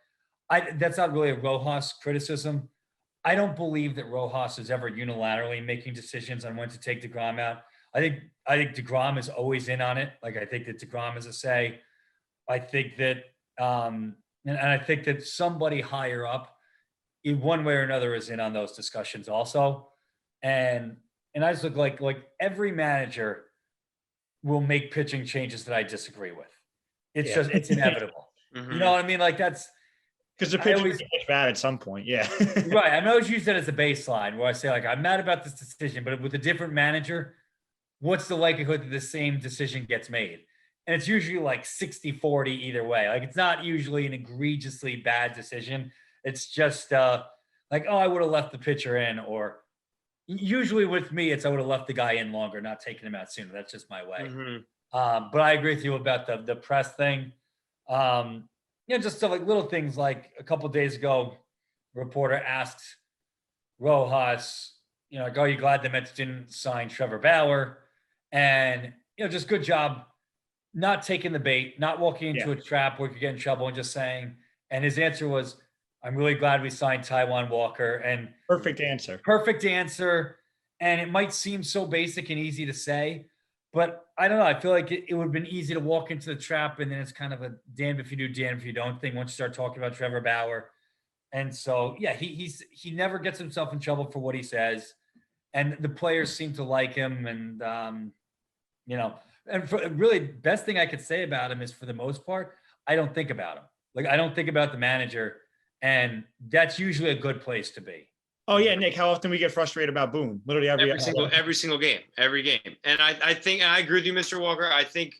that's not really a Rojas criticism. I don't believe that Rojas is ever unilaterally making decisions on when to take DeGrom out. I think DeGrom is always in on it. Like, I think that DeGrom has a say. I think that. And I think that somebody higher up, in one way or another, is in on those discussions also. And I just look like every manager will make pitching changes that I disagree with. It's inevitable. Mm-hmm. You know what I mean? Like, that's because the pitcher gets bad at some point. Yeah. Right. I always use that as a baseline where I say, like, I'm mad about this decision, but with a different manager, what's the likelihood that the same decision gets made? And it's usually like 60-40 either way. Like, it's not usually an egregiously bad decision. It's just like, oh, I would have left the pitcher in, or usually with me, it's I would have left the guy in longer, not taking him out sooner. That's just my way. Mm-hmm. But I agree with you about the press thing. Just stuff like little things, like a couple of days ago, a reporter asked Rojas, like, are you glad the Mets didn't sign Trevor Bauer? And, just good job not taking the bait, not walking into a trap where you could get in trouble, and just saying, and his answer was, I'm really glad we signed Taijuan Walker. And perfect answer. And it might seem so basic and easy to say, but I don't know. I feel like it would have been easy to walk into the trap, and then it's kind of a damned if you do, damned if you don't thing once you start talking about Trevor Bauer. And so, he never gets himself in trouble for what he says. And the players seem to like him. And, and for really, best thing I could say about him is, for the most part, I don't think about him. Like, I don't think about the manager, and that's usually a good place to be. Oh yeah, Nick, how often we get frustrated about Boone? Literally every single game. And I think, and I agree with you, Mr. Walker. I think,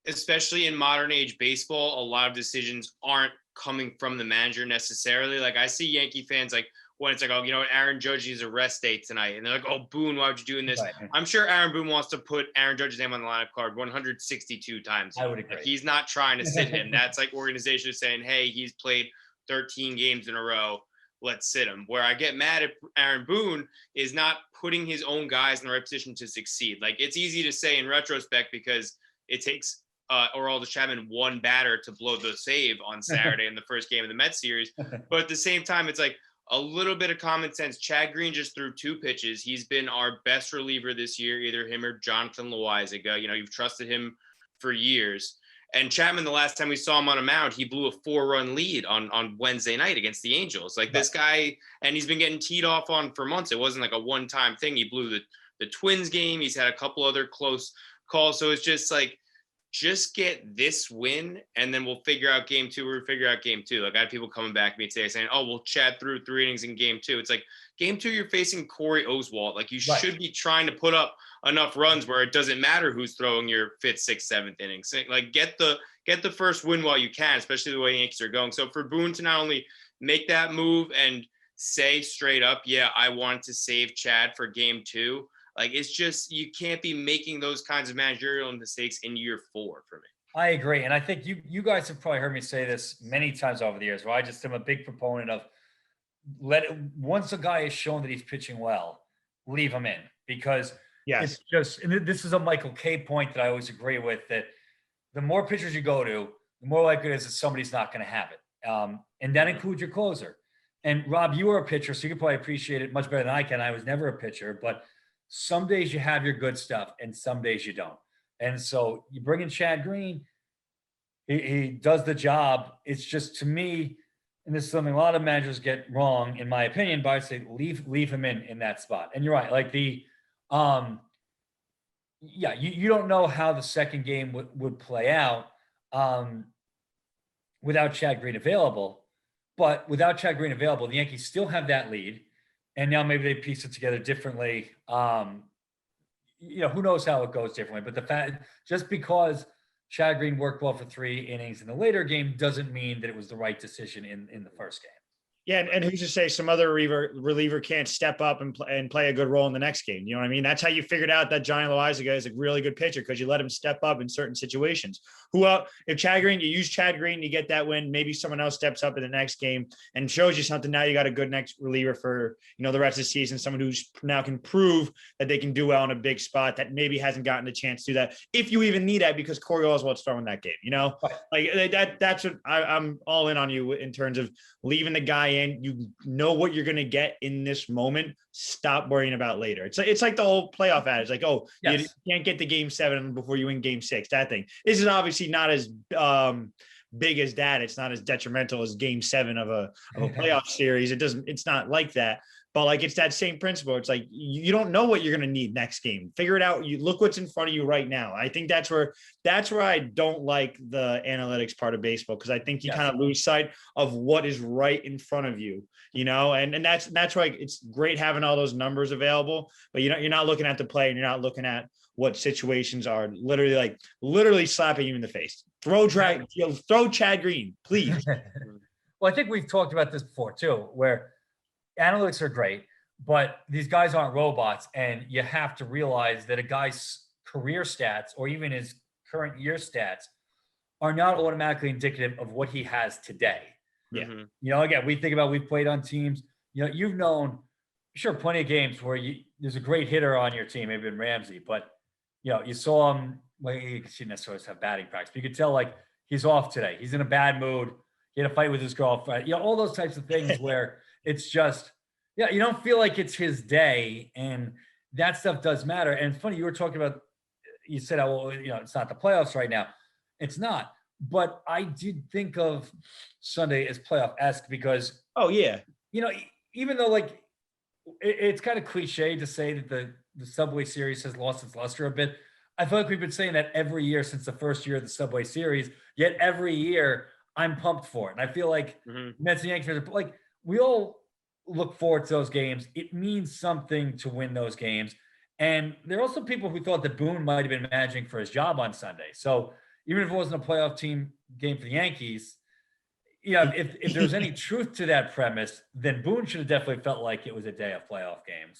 especially in modern age baseball, a lot of decisions aren't coming from the manager necessarily. Like, I see Yankee fans, like, when it's like, oh, Aaron Judge needs a rest day tonight. And they're like, oh, Boone, why would you doing this? Right. I'm sure Aaron Boone wants to put Aaron Judge's name on the lineup card 162 times. I would agree. Like, he's not trying to sit him. That's like organization saying, hey, he's played 13 games in a row. Let's sit him. Where I get mad at Aaron Boone is not putting his own guys in the right position to succeed. Like, it's easy to say in retrospect because it takes Aroldis Chapman one batter to blow the save on Saturday in the first game of the Mets series. But at the same time, it's like, a little bit of common sense. Chad Green just threw 2 pitches. He's been our best reliever this year, either him or Jonathan Loaizaga. You've trusted him for years. And Chapman, the last time we saw him on a mound, he blew a 4-run lead on Wednesday night against the Angels. Like this guy, and he's been getting teed off on for months. It wasn't like a one-time thing. He blew the Twins game. He's had a couple other close calls. So it's just like, just get this win, and then we'll figure out game 2. We'll figure out game 2. Like I had people coming back to me today saying, "Oh, well, Chad threw 3 innings in game 2." It's like game 2, you're facing Corey Oswalt. Like you should be trying to put up enough runs where it doesn't matter who's throwing your 5th, 6th, 7th innings. Like get the first win while you can, especially the way the Yankees are going. So for Boone to not only make that move and say straight up, "Yeah, I wanted to save Chad for game 2." Like, it's just, you can't be making those kinds of managerial mistakes in year 4 for me. I agree. And I think you guys have probably heard me say this many times over the years, where I just am a big proponent of once a guy is shown that he's pitching well, leave him in, because it's just, and this is a Michael K point that I always agree with, that the more pitchers you go to, the more likely it is that somebody's not going to have it. And that includes your closer. And Rob, you were a pitcher, so you can probably appreciate it much better than I can. I was never a pitcher, but some days you have your good stuff and some days you don't. And so you bring in Chad Green, he does the job. It's just, to me, and this is something a lot of managers get wrong, in my opinion, but I say leave him in that spot. And you're right. Like you don't know how the second game would play out without Chad Green available. But without Chad Green available, the Yankees still have that lead. And now maybe they piece it together differently. Who knows how it goes differently. But the fact, just because Chad Green worked well for 3 innings in the later game doesn't mean that it was the right decision in the first game. Yeah, and who's to say some other reliever can't step up and play a good role in the next game? You know what I mean? That's how you figured out that Johnny Loizaga is a really good pitcher, because you let him step up in certain situations. If Chad Green, you use Chad Green, you get that win, maybe someone else steps up in the next game and shows you something. Now you got a good next reliever for, the rest of the season, someone who's now can prove that they can do well in a big spot that maybe hasn't gotten a chance to do that, if you even need that, because Corey Oswalt's throwing that game, Like that's what I'm all in on you in terms of leaving the guy in. You know what you're going to get in this moment. Stop worrying about later. It's like the whole playoff adage, like, you can't get to game 7 before you win game 6. That thing. This is obviously not as big as that. It's not as detrimental as game 7 of a playoff series. It's not like that. But like, it's that same principle. It's like, you don't know what you're going to need next game. Figure it out. You look what's in front of you right now. I think that's where I don't like the analytics part of baseball, because I think you kind of lose sight of what is right in front of you, and that's why it's great having all those numbers available, but you're not looking at the play, and you're not looking at what situations are literally slapping you in the face. Throw Chad Green, please. Well, I think we've talked about this before too, where analytics are great, but these guys aren't robots, and you have to realize that a guy's career stats or even his current year stats are not automatically indicative of what he has today. Yeah. Mm-hmm. Again, we've played on teams, you've known, sure, plenty of games where there's a great hitter on your team, maybe in Ramsey, but you saw him, well, you didn't necessarily have batting practice, but you could tell, like, he's off today. He's in a bad mood. He had a fight with his girlfriend, all those types of things where it's just, you don't feel like it's his day, and that stuff does matter. And it's funny, you were talking about, you said, it's not the playoffs right now. It's not, but I did think of Sunday as playoff-esque because, even though, like, it's kind of cliche to say that the Subway Series has lost its luster a bit. I feel like we've been saying that every year since the first year of the Subway Series, yet every year I'm pumped for it. And I feel like Mets and Yankees, like, we all look forward to those games. It means something to win those games. And there are also people who thought that Boone might have been managing for his job on Sunday. So even if it wasn't a playoff team game for the Yankees, if there's any truth to that premise, then Boone should have definitely felt like it was a day of playoff games.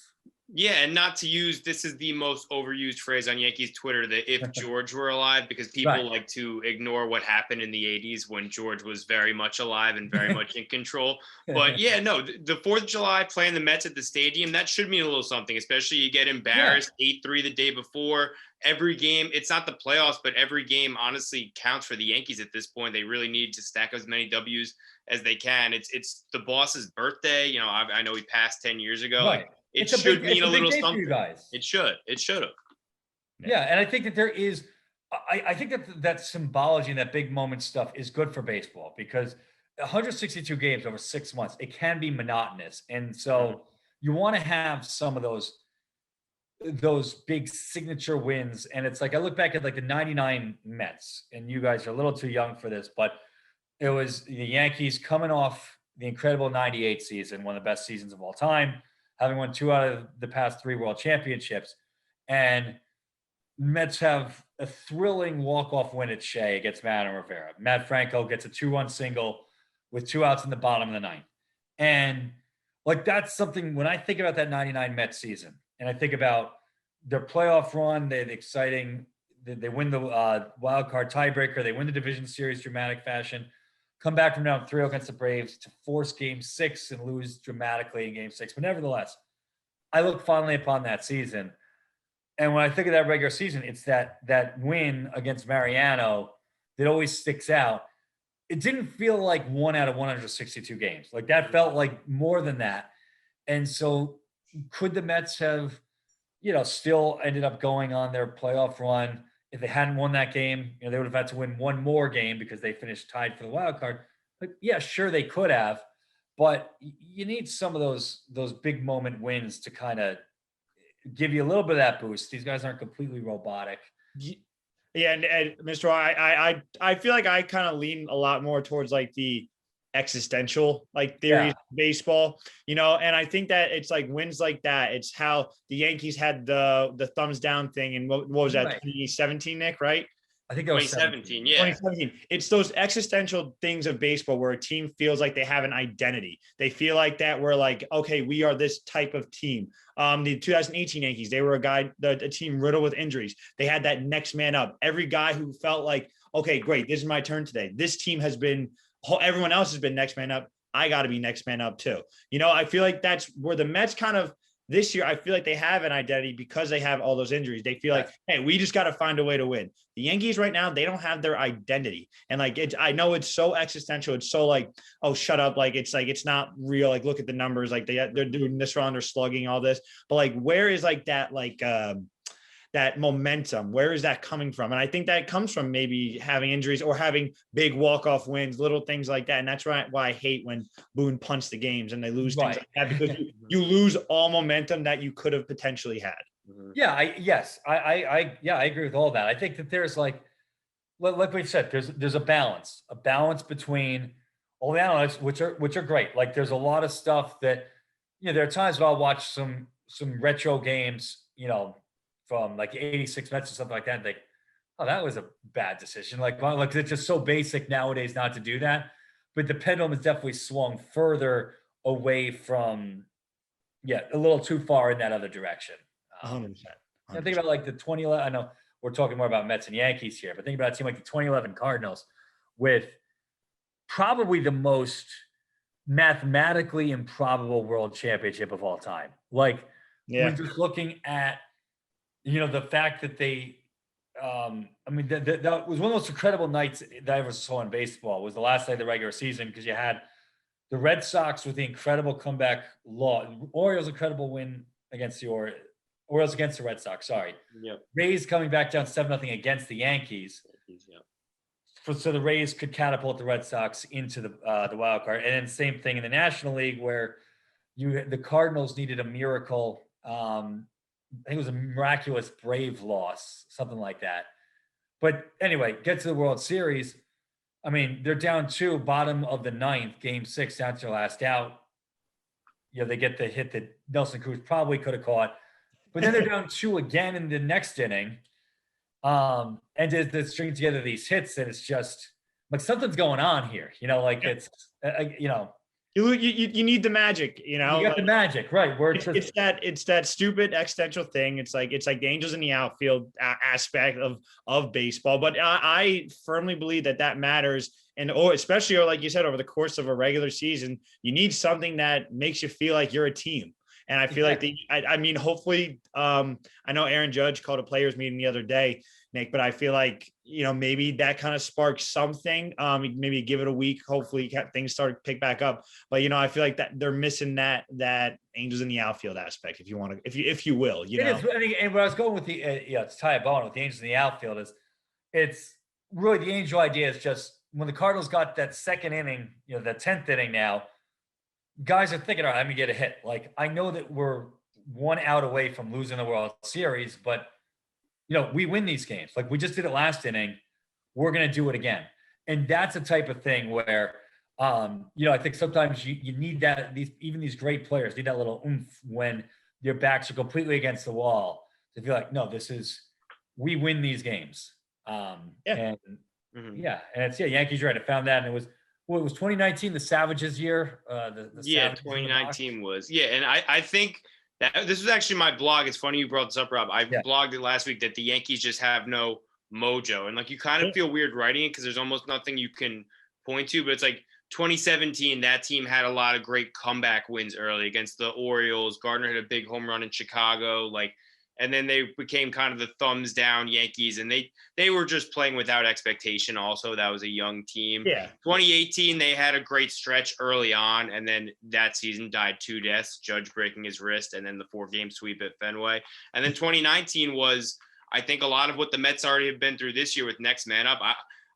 Yeah, and not to use, this is the most overused phrase on Yankees Twitter, that if George were alive, because people like to ignore what happened in the 80s when George was very much alive and very much in control. But the 4th of July, playing the Mets at the stadium, that should mean a little something, especially you get embarrassed 8-3 the day before. Every game, it's not the playoffs, but every game honestly counts for the Yankees at this point. They really need to stack as many W's as they can. It's the boss's birthday. I know he passed 10 years ago. Right. It should mean a little something. You guys. It should have. Yeah, and I think that there is I think that symbology and that big moment stuff is good for baseball because 162 games over 6 months, it can be monotonous. And so you want to have some of those big signature wins. And it's like, I look back at like the 99 Mets, and you guys are a little too young for this, but it was the Yankees coming off the incredible 98 season, one of the best seasons of all time, having won 2 out of the past 3 world championships. And Mets have a thrilling walk-off win at Shea against Mariano Rivera. Matt Franco gets a 2-run single with 2 outs in the bottom of the ninth. And like, that's something when I think about that 99 Mets season and I think about their playoff run, they're exciting. They win the wild card tiebreaker. They win the division series dramatic fashion, come back from down 3 against the Braves to force game 6 and lose dramatically in game 6. But nevertheless, I look fondly upon that season. And when I think of that regular season, it's that win against Mariano that always sticks out. It didn't feel like 1 out of 162 games. Like, that felt like more than that. And so could the Mets have, still ended up going on their playoff run if they hadn't won that game? They would have had to win one more game because they finished tied for the wild card. But yeah, sure, they could have. But you need some of those big moment wins to kind of give you a little bit of that boost. These guys aren't completely robotic. Yeah, and Mr. I feel like I kind of lean a lot more towards like the existential like theories of baseball, and I think that it's like wins like that. It's how the Yankees had the thumbs down thing, and what was that, 2017, Nick, right? I think that was 2017. Yeah. 2017. It's those existential things of baseball where a team feels like they have an identity. They feel like that we're like, okay, we are this type of team. The 2018 Yankees, they were a team riddled with injuries. They had that next man up. Every guy who felt like, okay, great, this is my turn today. This team has been, everyone else has been next man up. I got to be next man up too. I feel like that's where the Mets kind of, this year, I feel like they have an identity because they have all those injuries. They feel like, hey, we just got to find a way to win. The Yankees right now, they don't have their identity. And like, I know it's so existential. It's so like, oh, shut up. Like, it's not real. Like, look at the numbers. Like they're doing this wrong. They're slugging all this. But like, where is like that, that momentum? Where is that coming from? And I think that comes from maybe having injuries or having big walk-off wins, little things like that. And that's why I hate when Boone punts the games and they lose things like that, because you lose all momentum that you could have potentially had. Yeah, I agree with all that. I think that there's like we said, there's a balance between all the analytics, which are great. Like, there's a lot of stuff that, there are times where I'll watch some retro games, from like 86 Mets or something like that, and think, oh, that was a bad decision. Like it's just so basic nowadays not to do that. But the pendulum has definitely swung further away from, a little too far in that other direction. 100%. I think about like the 2011, I know we're talking more about Mets and Yankees here, but think about a team like the 2011 Cardinals with probably the most mathematically improbable world championship of all time. Like, we're just looking at, the fact that they, that was one of the most incredible nights that I ever saw in baseball. Was the last night of the regular season, because you had the Red Sox with the incredible comeback Orioles' incredible win against the Orioles against the Red Sox. Sorry. Yep. Rays coming back down 7-0 against the Yankees. Yep. So the Rays could catapult the Red Sox into the wild card. And then same thing in the National League, where the Cardinals needed a miracle. I think it was a miraculous Brave loss, something like that. But anyway, get to the World Series. I mean, they're down 2, bottom of the ninth, game 6, down to their last out. They get the hit that Nelson Cruz probably could have caught. But then they're down 2 again in the next inning. And they're stringing together these hits, and it's just like something's going on here. It's, You need the magic, You got the magic, right? Where it's that stupid existential thing. It's like the angels in the outfield aspect of baseball. But I firmly believe that matters, and especially like you said, over the course of a regular season, you need something that makes you feel like you're a team. And I feel like hopefully, I know Aaron Judge called a players meeting the other day, Nick, but I feel like, maybe that kind of sparks something. Maybe give it a week. Hopefully things start to pick back up. But, I feel like that they're missing that angels in the outfield aspect, if you want to, if you will, It is, and what I was going with to tie a bone with the angels in the outfield is it's really the Angel idea is just when the Cardinals got that second inning, the 10th inning now, guys are thinking, all right, let me get a hit. Like, I know that we're one out away from losing the World Series, but, we win these games. Like, we just did it last inning. We're going to do it again. And that's a type of thing where, I think sometimes you need that. These great players need that little oomph when your backs are completely against the wall to feel like, no, we win these games. And it's Yankees right. I found that, and it was 2019, the Savages year. The Savages 2019 was and I think that this was actually my blog. It's funny you brought this up, Rob. I blogged it last week that the Yankees just have no mojo, and like you kind of feel weird writing it because there's almost nothing you can point to, but it's like 2017, that team had a lot of great comeback wins early against the Orioles. Gardner hit a big home run in Chicago, and then they became kind of the thumbs down Yankees, and they were just playing without expectation. Also, that was a young team. 2018, they had a great stretch early on, and then that season died 2 deaths, Judge breaking his wrist, and then the 4-game sweep at Fenway. And then 2019 was, I think, a lot of what the Mets already have been through this year with next man up.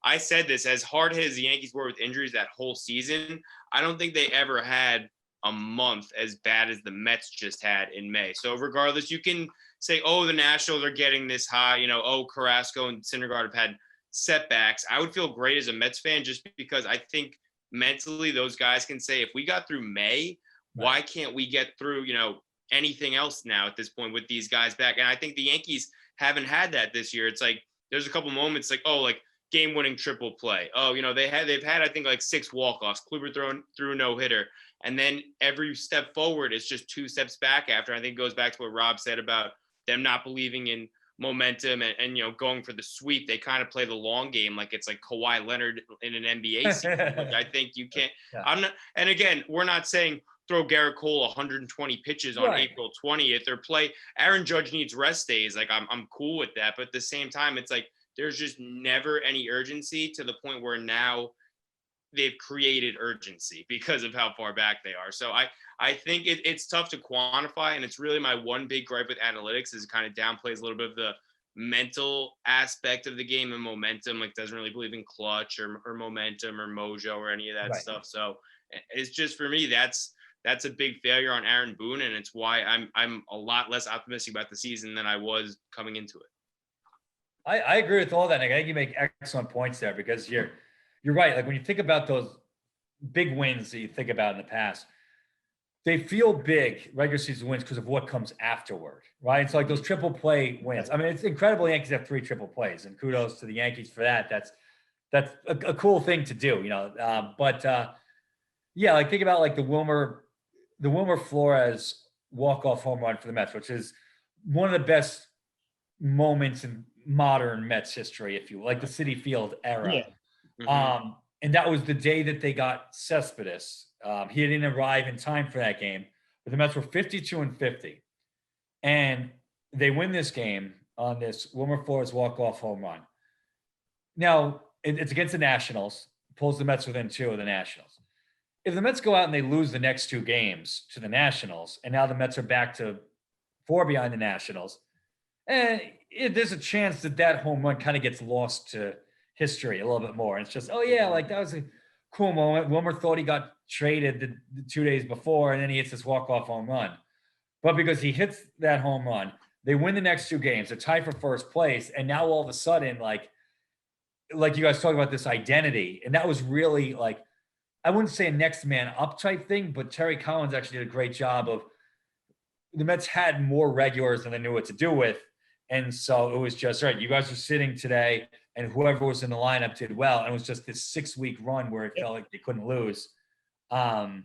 I said this, as hard hit as the Yankees were with injuries that whole season, I don't think they ever had a month as bad as the Mets just had in May. So regardless, you can say, the Nationals are getting this high, Carrasco and Syndergaard have had setbacks. I would feel great as a Mets fan just because I think mentally those guys can say, if we got through May, why can't we get through, anything else now at this point with these guys back? And I think the Yankees haven't had that this year. It's like there's a couple moments like game-winning triple play. They've had I think like 6 walk-offs. Kluber threw a no-hitter, and then every step forward is just 2 steps back after. I think it goes back to what Rob said about them not believing in momentum and going for the sweep. They kind of play the long game, like it's like Kawhi Leonard in an NBA season, which I think you can't. And again, we're not saying throw Garrett Cole 120 pitches on April 20th or play. Aaron Judge needs rest days. Like I'm cool with that, but at the same time, it's like there's just never any urgency to the point where now they've created urgency because of how far back they are. So I think it's tough to quantify, and it's really my one big gripe with analytics is it kind of downplays a little bit of the mental aspect of the game and momentum, like doesn't really believe in clutch or momentum or mojo or any of that stuff. So it's just, for me, that's a big failure on Aaron Boone, and it's why I'm a lot less optimistic about the season than I was coming into it. I agree with all that, Nick. I think you make excellent points there because you're right. Like when you think about those big wins that you think about in the past, they feel big, regular season wins, because of what comes afterward, right? It's like those triple play wins. I mean, it's incredible. The Yankees have 3 triple plays, and kudos to the Yankees for that. That's a cool thing to do, But like think about like the Wilmer Flores walk-off home run for the Mets, which is one of the best moments in modern Mets history, if you will, like the Citi Field era. And that was the day that they got Cespedes. He didn't arrive in time for that game, but the Mets were 52-50, and they win this game on this Wilmer Flores walk-off home run. Now it's against the Nationals, pulls the Mets within 2 of the Nationals. If the Mets go out and they lose the next 2 games to the Nationals, and now the Mets are back to 4 behind the Nationals, and there's a chance that home run kind of gets lost to history a little bit more. And it's just, like that was a cool moment. Wilmer thought he got traded the 2 days before, and then he hits this walk-off home run. But because he hits that home run, they win the next 2 games. They're tied for first place, and now all of a sudden, like you guys talk about this identity, and that was really like, I wouldn't say a next man up type thing, but Terry Collins actually did a great job of, the Mets had more regulars than they knew what to do with. And so it was just, right, you guys are sitting today, and whoever was in the lineup did well. And it was just this 6-week run where it felt like they couldn't lose. Like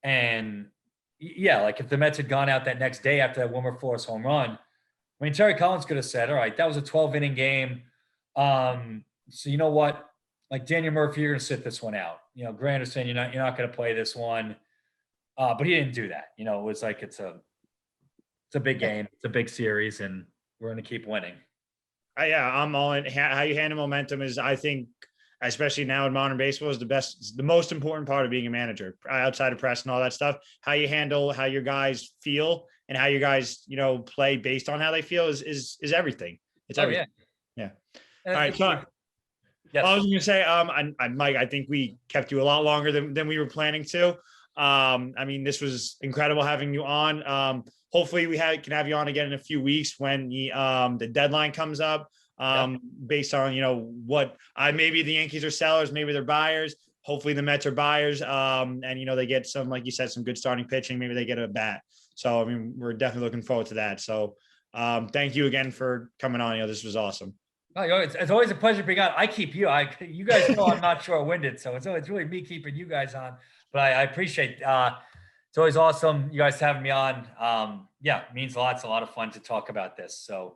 if the Mets had gone out that next day after that Wilmer Flores home run, I mean, Terry Collins could have said, all right, that was a 12-inning game. So you know what? Like, Daniel Murphy, you're going to sit this one out. Granderson, you're not going to play this one. But he didn't do that. It was like, it's a big game. It's a big series, and we're going to keep winning. I'm all in. How you handle momentum is, I think, especially now in modern baseball, is the most important part of being a manager, outside of press and all that stuff. How you handle how your guys feel and how your guys, play based on how they feel is everything. It's everything. Yeah. All right, Sean. Yes. I was going to say, Mike, I think we kept you a lot longer than we were planning to. I mean, this was incredible having you on. Hopefully we can have you on again in a few weeks when the deadline comes up, based on, what maybe the Yankees are sellers, maybe they're buyers. Hopefully the Mets are buyers. And, they get some, like you said, some good starting pitching. Maybe they get a bat. So, I mean, we're definitely looking forward to that. So thank you again for coming on. This was awesome. Oh, it's always a pleasure being on. I keep you. You guys know I'm not short-winded, so it's really me keeping you guys on. But I appreciate. It's always awesome you guys having me on. It means a lot. It's a lot of fun to talk about this. So,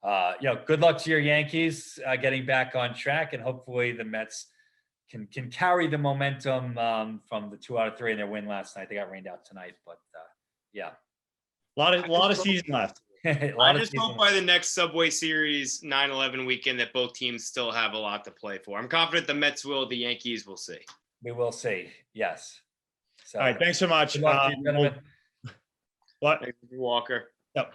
good luck to your Yankees getting back on track, and hopefully the Mets can carry the momentum from the 2 out of 3 in their win last night. They got rained out tonight, but a lot of season left. I just hope by the next Subway Series 9/11 weekend that both teams still have a lot to play for. I'm confident the Mets will. The Yankees will see. We will see. Yes. So, all right. Thanks so much. Good luck to you, gentlemen. What? Walker. Yep.